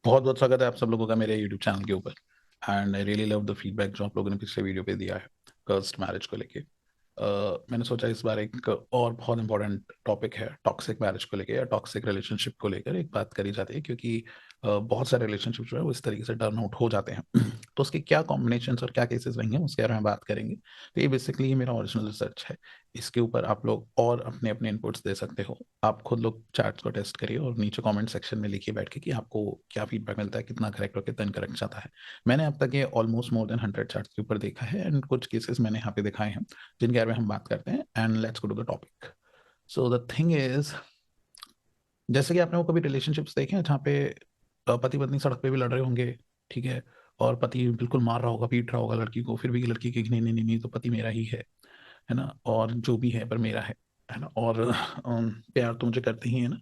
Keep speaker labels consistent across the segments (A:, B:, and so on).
A: बहुत बहुत स्वागत है आप सब लोगों का मेरे यूट्यूब चैनल के ऊपर। And I really love the feedback जो आप लोगों ने पिछले वीडियो पे दिया है कर्स्ड मैरिज को लेके। मैंने सोचा इस बार एक और बहुत इंपॉर्टेंट टॉपिक है टॉक्सिक मैरिज को लेके या टॉक्सिक रिलेशनशिप को लेकर एक बात करी जाती है, क्योंकि बहुत सारे रिलेशनशिप जो है वो इस तरीके से टर्न आउट हो जाते हैं। तो उसके क्या कॉम्बिनेशन और क्या केसेस रहेंगे उसके बारे में बात करेंगे। तो ये बेसिकली मेरा ओरिजिनल रिसर्च है। इसके ऊपर आप लोग और अपने अपने इनपुट्स दे सकते हो। आप खुद लोग चार्ट्स को टेस्ट करिए और नीचे कमेंट सेक्शन में लिखिए बैठ के कि आपको क्या फीडबैक मिलता है, कितना करेक्ट और कितना इनकरेक्ट जाता है। मैंने अब तक ये ऑलमोस्ट मोर देन 100 चार्ट्स के ऊपर देखा है एंड कुछ केसेस मैंने यहाँ पे दिखाए हैं जिनके बारे में हम बात करते हैं। And let's go to the topic. So the thing is, जैसे कि आपने वो कभी रिलेशनशिप्स देखे हैं जहाँ पे पति पत्नी सड़क पे भी लड़ रहे होंगे, ठीक है, और पति बिल्कुल मार रहा होगा, पीट रहा होगा लड़की को, फिर भी लड़की की नहीं नहीं नहीं नहीं, तो पति मेरा ही है ना, और जो भी है पर मेरा है ना, और प्यार तो मुझे करते ही है ना।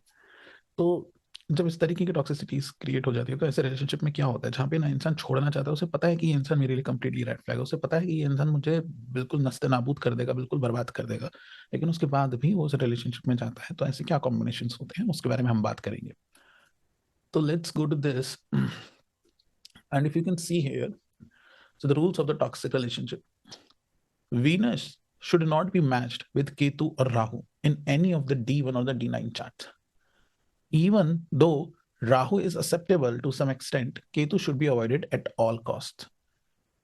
A: तो जब इस तरीके की टॉक्सिसिटीज क्रिएट हो जाती है तो ऐसे रिलेशनशिप में क्या होता है जहाँ पे ना इंसान छोड़ना चाहता है, उसे पता है कि ये इंसान मेरे लिए कंप्लीटली रेड फ्लैग है, उसे पता है कि ये इंसान मुझे बिल्कुल नस्ते नाबूद कर देगा, बिल्कुल बर्बाद कर देगा, लेकिन उसके बाद भी वो उस रिलेशनशिप में जाता है। तो ऐसे क्या कॉम्बिनेशन होते हैं उसके बारे में हम बात करेंगे। तो let's go to this and if you can see here, so the rules of the toxic relationship: Venus should not be matched with Ketu or Rahu in any of the D1 or the D9 charts. Even though Rahu is acceptable to some extent, Ketu should be avoided at all costs.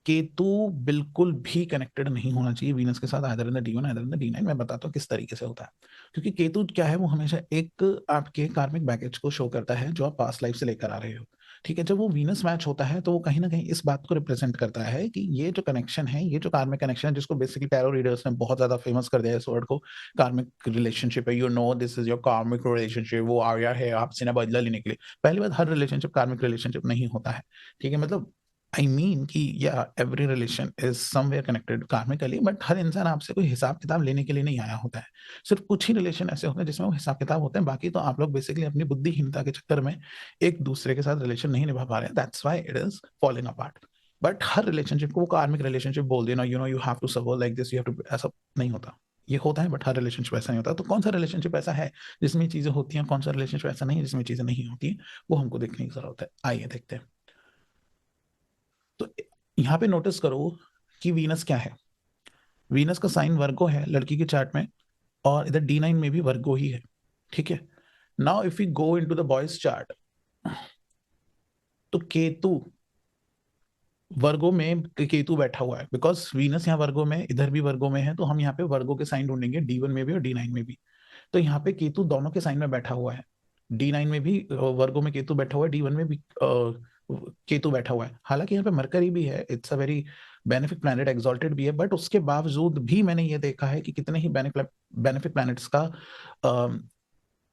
A: Ketu बिल्कुल भी connected नहीं होना चाहिए Venus के साथ, either in the D1 either in the D9। मैं बताता हूँ किस तरीके से होता है। क्योंकि केतु क्या है, वो हमेशा एक आपके कार्मिक बैगेज को शो करता है जो आप पास्ट लाइफ से लेकर आ रहे हो। ठीक है, जब वो वीनस मैच होता है तो वो कहीं ना कहीं इस बात को रिप्रेजेंट करता है कि ये जो कनेक्शन है, ये जो कार्मिक कनेक्शन है, जिसको बेसिकली टैरो रीडर्स ने बहुत ज्यादा फेमस कर दिया है इस वर्ड को, कार्मिक रिलेशनशिप है, you know this is your कार्मिक रिलेशनशिप, वो आया है आपसे ना बदला लेने के लिए। पहली बात, हर रिलेशनशिप कार्मिक रिलेशनशिप नहीं होता है। ठीक है, मतलब आई मीन कि या every relation is somewhere connected karmically, but हर इंसान आपसे कोई हिसाब किताब लेने के लिए नहीं आया होता है। सिर्फ कुछ ही रिलेशन ऐसे होते हैं जिसमें वो हिसाब किताब होते हैं, बाकी तो आप लोग बेसिकली अपनी बुद्धिहीनता के चक्कर में एक दूसरे के साथ रिलेशन नहीं निभा पा रहे हैं, that's why it is falling apart. But हर रिलेशनशिप को वो कार्मिक रिलेशनशिप बोल देना, you know you have to suffer like this, you have to, ऐसा नहीं होता। ये होता है बट हर रिलेशनशिप ऐसा नहीं होता। तो कौन सा रिलेशनशिप ऐसा है जिसमें चीजें होती हैं, कौन सा रिलेशनशिप ऐसा नहीं है जिसमें चीजें नहीं होती हैं, वो हमको देखने की जरूरत है। आइए देखते हैं। तो यहाँ पे नोटिस करो कि वीनस क्या है। वीनस का साइन वर्गो है लड़की के चार्ट में, और इधर D9 में भी वर्गो ही है। ठीक है, now if you go into the boys chart, तो केतु वर्गो में, केतु बैठा हुआ है बिकॉज वीनस यहाँ वर्गो में, इधर भी वर्गो में है, तो हम यहाँ पे वर्गो के साइन ढूंढेंगे D1 में भी और D9 में भी। तो यहाँ पे केतु दोनों के साइन में बैठा हुआ है। D9 में भी वर्गो में केतु बैठा हुआ है, D1 में भी केतु बैठा हुआ है। हालांकि यहाँ पे मरकरी भी है, it's a very benefic planet, exalted भी है, बट उसके बावजूद भी मैंने ये देखा है कि कितने ही बेनिफिक प्लैनेट्स का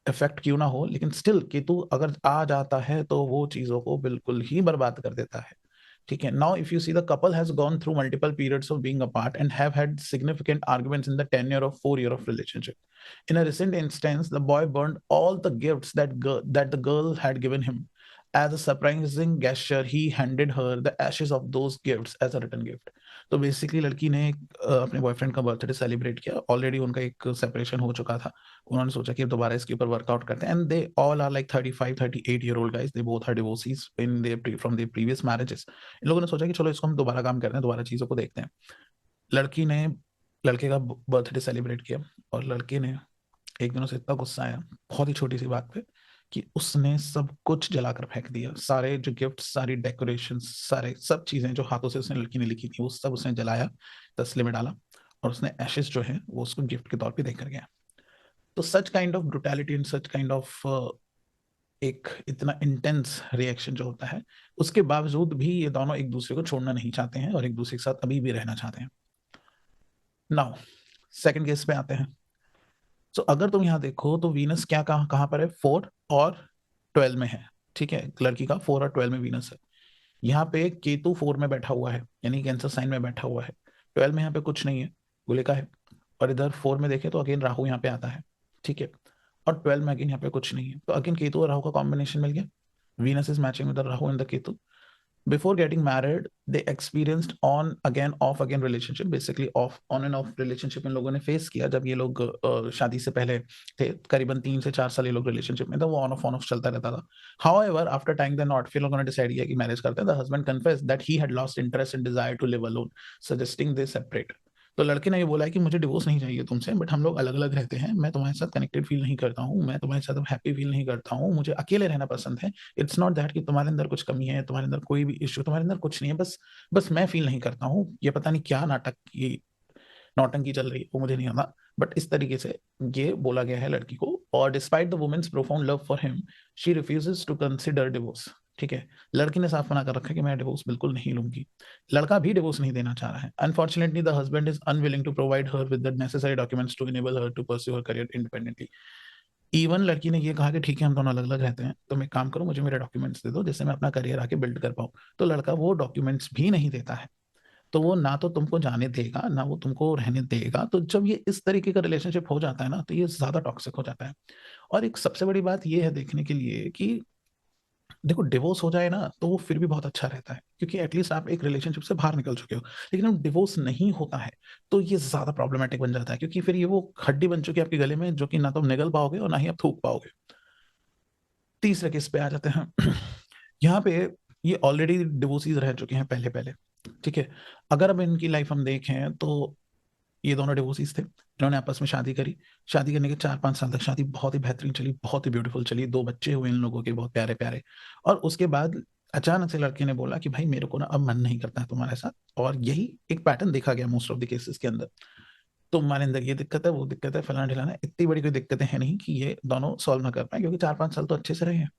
A: इफेक्ट क्यों ना हो, लेकिन स्टिल केतु अगर आ जाता है तो वो चीजों को बिल्कुल ही बर्बाद कर देता है। ठीक है, now if you see the couple has gone through multiple periods of being apart and have had significant arguments in the tenure of 4 years of relationship. In a recent instance, the boy burned all the gifts that the girl had given him. As a surprising gesture, he handed her the ashes of those gifts as a return gift. तो basically लड़की ने अपने boyfriend का birthday celebrate किया, already उनका एक separation हो चुका था। उन्होंने सोचा कि अब दोबारा इसके ऊपर वर्कआउट करते हैं, and they all are like 35-38 year old guys, they both are divorcees in their from their previous marriages. इन लोगों ने सोचा कि चलो इसको हम दोबारा काम करते हैं, दोबारा चीजों को देखते हैं। लड़की ने लड़के का बर्थडे सेलिब्रेट किया, और लड़के ने एक दिन उसे इतना गुस्सा आया बहुत ही छोटी सी बात पे कि उसने सब कुछ जलाकर फेंक दिया। सारे जो गिफ्ट, सारी डेकोरेशन, सारे सब चीजें जो हाथों से उसने लड़की ने लिखी थी वो सब उसने जलाया, तसले में डाला, और उसने एशेस जो है वो उसको गिफ्ट के तौर पे देकर गया। तो such kind of brutality and such kind of एक इतना इंटेंस रिएक्शन जो होता है, उसके बावजूद भी ये दोनों एक दूसरे को छोड़ना नहीं चाहते हैं और एक दूसरे के साथ अभी भी रहना चाहते हैं। नाउ सेकंड केस पे आते हैं। तो अगर तुम यहाँ देखो तो वीनस क्या कहाँ कहाँ पर है, 4 और 12 में है। ठीक है, लड़की का 4 और 12 में वीनस है। यहाँ पे केतु 4 में बैठा हुआ है, यानी कैंसर साइन में बैठा हुआ है। 12 में यहाँ पे कुछ नहीं है, गुलिका है। और इधर 4 में देखे तो अगेन राहु यहाँ पे आता है। ठीक है, और 12 में अगेन यहाँ पे कुछ नहीं है, तो अगेन केतु और राहु का कॉम्बिनेशन मिल गया। Venus is matching with Rahu and the Ketu. Before getting married they experienced on again of again relationship, basically of on end of relationship in लोगों ने फेस किया जब ये लोग शादी से पहले थे। करीबन 3 से 4 साल ये लोग रिलेशनशिप में था, वो ऑन ऑफ चलता रहता था। However after time the not, फिर लोगों ने डिसाइड किया कि मैरिज करते हैं। The husband confessed that he had lost interest and desire to live alone, suggesting they separate. तो लड़के ने ये बोला है कि मुझे डिवोर्स नहीं चाहिए तुमसे, बट हम लोग अलग अलग रहते हैं, मैं तुम्हारे साथ कनेक्टेड फील नहीं करता हूँ, मैं तुम्हारे साथ हैप्पी फील नहीं करता हूँ, मुझे अकेले रहना पसंद है। इट्स नॉट दैट कि तुम्हारे अंदर कुछ कमी है, तुम्हारे अंदर कोई भी इश्यू, तुम्हारे अंदर कुछ नहीं है, बस बस मैं फील नहीं करता हूँ। ये पता नहीं क्या नाटक, ये नौटंकी चल रही है, वो मुझे नहीं आता, बट इस तरीके से ये बोला गया है लड़की को। और despite the women's profound love for him, she refuses to consider divorce. ठीक है, लड़की ने साफ मना कर रखा है कि मैं डिवोर्स बिल्कुल नहीं लूंगी। लड़का भी डिवोर्स नहीं देना चाह रहा है। Unfortunately the husband is unwilling to provide her with the necessary documents to enable her to pursue her career independently. Even लड़की ने ये कहा कि ठीक है हम दोनों अलग अलग रहते हैं, तुम एक काम करो, मुझे मेरे डॉक्यूमेंट्स दे दो जिससे मैं अपना करियर आके बिल्ड कर पाऊँ। तो लड़का वो डॉक्यूमेंट्स भी नहीं देता है। तो वो ना तो तुमको जाने देगा, ना वो तुमको रहने देगा। तो जब ये इस तरीके का रिलेशनशिप हो जाता है ना, तो ये ज्यादा टॉक्सिक हो जाता है। और एक सबसे बड़ी बात ये है देखने के लिए कि देखो, डिवोर्स हो जाए ना तो वो फिर भी बहुत अच्छा रहता है, क्योंकि एटलीस्ट आप एक रिलेशनशिप से बाहर निकल चुके हो। लेकिन जब डिवोर्स नहीं होता है तो ये ज्यादा प्रॉब्लमेटिक बन जाता है, क्योंकि फिर ये वो हड्डी बन चुकी है आपके गले में, जो कि ना तुम निगल पाओगे और ना ही आप थूक पाओगे। तीसरे केस पे आ जाते हैं। यहाँ पे ये ऑलरेडी डिवोर्सीज रह चुके हैं पहले पहले। ठीक है, अगर अब इनकी लाइफ हम देखें तो ये दोनों डिवोर्सीज थे, इन्होंने आपस में शादी करी। शादी करने के 4-5 साल तक शादी बहुत ही बेहतरीन चली, बहुत ही ब्यूटीफुल चली, 2 बच्चे हुए इन लोगों के, बहुत प्यारे प्यारे। और उसके बाद अचानक से लड़के ने बोला कि भाई मेरे को ना अब मन नहीं करता है तुम्हारे साथ। और यही एक पैटर्न देखा गया मोस्ट ऑफ द केसेस के अंदर। तुम्हारे अंदर ये दिक्कत है, वो दिक्कत है, फलाना ढिलाना, इतनी बड़ी कोई दिक्कतें हैं नहीं कि ये दोनों सॉल्व ना कर पाए, क्योंकि 4-5 साल तो अच्छे से रहे हैं।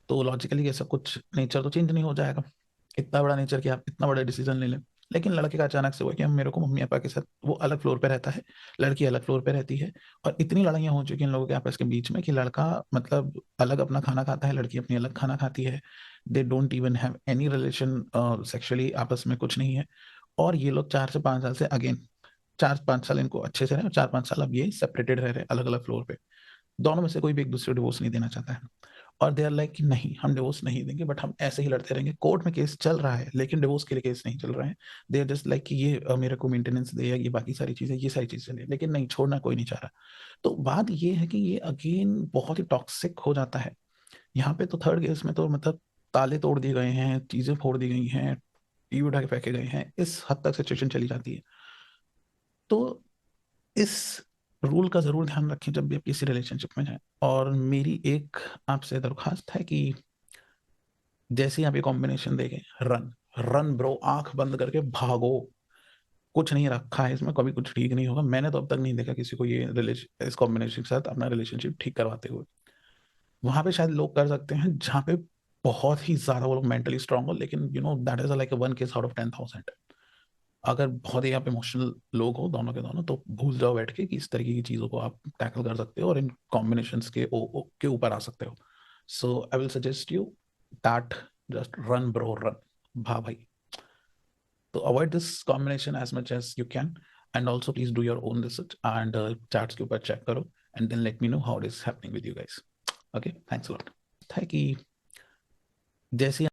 A: तो लॉजिकली ऐसा कुछ नेचर तो चेंज नहीं हो जाएगा, इतना बड़ा नेचर कि आप इतना बड़ा डिसीजन ले लें। लेकिन लड़के का अचानक से हुआ कि हम मेरे को मम्मी पापा के साथ, वो अलग फ्लोर पे रहता है, लड़की अलग फ्लोर पे रहती है। और इतनी लड़ाइयाँ हो चुकी हैं इन लोगों के आपस के बीच में कि लड़का मतलब अलग अपना खाना खाता है, लड़की अपनी अलग खाना खाती है। They don't even have any relation sexually, आपस में कुछ नहीं है। और ये लोग 4 से 5 साल से अगेन, 4-5 साल इनको अच्छे से रहे, और 4-5 साल अब ये सेपरेटेड रह रहे अलग अलग फ्लोर पे। दोनों में से कोई भी एक दूसरे को डिवोर्स नहीं देना चाहता है। और दे आर लाइक कि नहीं हम डिवोर्स नहीं देंगे, बट हम ऐसे ही लड़ते रहेंगे। कोर्ट में केस चल रहा है लेकिन डिवोर्स के लिए केस नहीं चल रहा है। दे आर जस्ट लाइक कि ये मेरे को मेंटेनेंस दे, या ये बाकी सारी चीजें, ये सारी चीजें ले, लेकिन नहीं, छोड़ना कोई नहीं चाह रहा। तो बात ये है कि ये अगेन बहुत ही टॉक्सिक हो जाता है। यहाँ पे तो थर्ड केस में तो मतलब ताले तोड़ दिए गए हैं, चीजें फोड़ दी गई हैं, टीवी उठा के फेंके गए हैं, इस हद तक सिचुएशन चली जाती है। तो इस रूल का जरूर ध्यान रखें जब भी आप किसी रिलेशनशिप में जाएं। और मेरी एक आपसे दरख्वास्त है कि जैसे ही आप ये कॉम्बिनेशन देखें, रन रन ब्रो, आंख बंद करके भागो। कुछ नहीं रखा है इसमें, कभी कुछ ठीक नहीं होगा। मैंने तो अब तक नहीं देखा किसी को ये रिलेशन, इस कॉम्बिनेशन के साथ अपना रिलेशनशिप ठीक करवाते हुए। वहां पे शायद लोग कर सकते हैं जहाँ पे बहुत ही ज्यादा वो लोग मेंटली स्ट्रांग हो, लेकिन you know that is like 1 case out of 10,000। अगर बहुत ही आप इमोशनल लोग हो दोनों के दोनों, तो भूल जाओ बैठ के कि इस तरीके की चीजों को आप टैकल कर सकते हो और इन कॉम्बिनेशंस के ऊपर आ सकते हो। So I will suggest you that just run bro, run, भा भाई। तो avoid this combination as much as you can, and also please do your own research and charts के ऊपर check करो, and then let me know how it is happening with you guys. Okay, thanks a lot. है कि जैसे